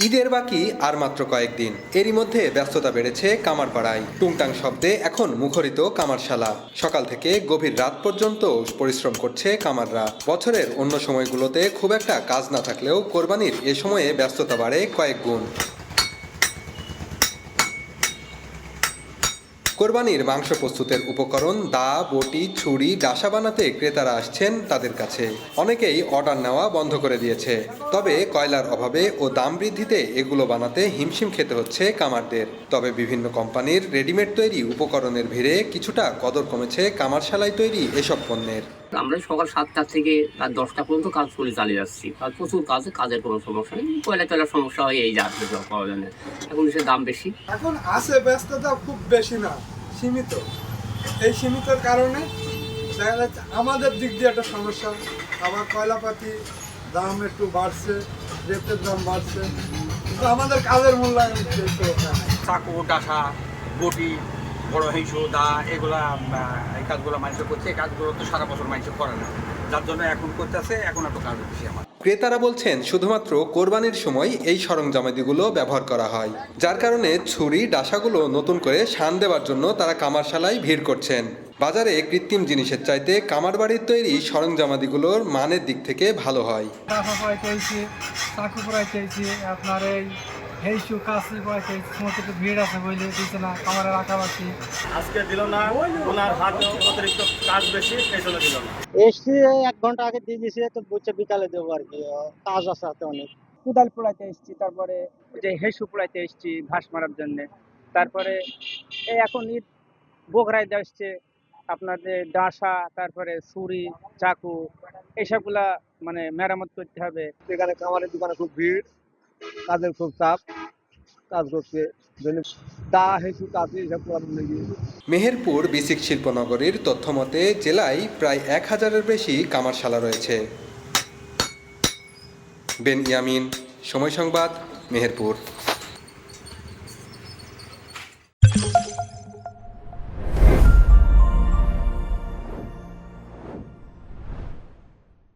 ঈদের বাকি আর মাত্র কয়েকদিন, এরই মধ্যে ব্যস্ততা বেড়েছে কামারপাড়ায়। টুংটাং শব্দে এখন মুখরিত কামারশালা। সকাল থেকে গভীর রাত পর্যন্ত পরিশ্রম করছে কামাররা। বছরের অন্য সময়গুলোতে খুব একটা কাজ না থাকলেও কোরবানির এ সময়ে ব্যস্ততা বাড়ে কয়েক গুণ। কোরবানির মাংস প্রস্তুতের উপকরণ দা, বটি, ছুরি, ডাসা বানাতে ক্রেতারা আসছেন তাদের কাছে। অনেকেই অর্ডার নেওয়া বন্ধ করে দিয়েছে। তবে কয়লার অভাবে ও দাম বৃদ্ধিতে এগুলো বানাতে হিমশিম খেতে হচ্ছে কামারদের। তবে বিভিন্ন কোম্পানির রেডিমেড তৈরি উপকরণের ভিড়ে কিছুটা কদর কমেছে কামারশালায় তৈরি এসব পণ্যের। আমরা সকাল 7টা থেকে রাত 10টা পর্যন্ত কাজ করে চালিয়ে যাচ্ছি। আর প্রচুর কাজের কোনো সমস্যা নেই। কয়লার সমস্যা হয় এই যাচ্ছে পাওয়া যায় না। এখন সে দাম বেশি। এখন আছে, ব্যস্ততা খুব বেশি না, সীমিত। এই সীমিতর কারণে দেখা যাচ্ছে আমাদের দিক দিয়ে একটা সমস্যা। আবার কয়লাপাতি দাম একটু বাড়ছে, রেটের দাম বাড়ছে, কিন্তু আমাদের কাজের মূল্যায়ন চাকু, ডাসা, বটি, বড় হিংসু, দা, এগুলা এই কাজগুলো মানুষ করছে। এই কাজগুলো তো সারা বছর মানুষ করে না, যার জন্য এখন করতেছে। এখন একটু কাজ বেশি আমার। ক্রেতারা বলছেন শুধুমাত্র কোরবানির সময় এই সরঞ্জামাদিগুলো ব্যবহার করা হয়, যার কারণে ছুরি, ডাসাগুলো নতুন করে শান দেওয়ার জন্য তারা কামারশালায় ভিড় করছেন। বাজারে কৃত্রিম জিনিসের চাইতে কামার বাড়ির তৈরি সরঞ্জামাদিগুলোর মানের দিক থেকে ভালো হয়। চাকু পড়াইতেছি আপনার এই কাছে পড়াইতেছি, সমস্ত একটু ভিড় আছে বলে দিচ্ছে না, কামারে রাখা বাকি আজকে দিল না, ওনার হাত অতিরিক্ত কাজ বেশি, এই জন্য দিল না। এসছি 1 ঘন্টা আগে দিয়ে দিয়েছি, তো বলছে বিকালে দেবো আর কি, কাজ আছে হাতে অনেক। কোদাল পোড়াইতে এসেছি, তারপরে যে হেসু পোড়াইতে এসেছি ঘাস মারার জন্য, তারপরে এই এখন ঈদ বকরাই আসছে আপনাদের ডাসা, তারপরে ছুরি, চাকু, এইসবগুলা মানে মেরামত করতে হবে। এখানে কামারের দোকানে খুব ভিড়, কাজের খুব চাপ, কাজ করছে দা, হেসু, কাঁচি এসব লেগে। মেহেরপুর বিসিক শিল্পনগরীর তথ্যমতে জেলায় প্রায় 1000-এর বেশি কামারশালা রয়েছে। বেন ইয়ামিন, সময় সংবাদ, মেহেরপুর।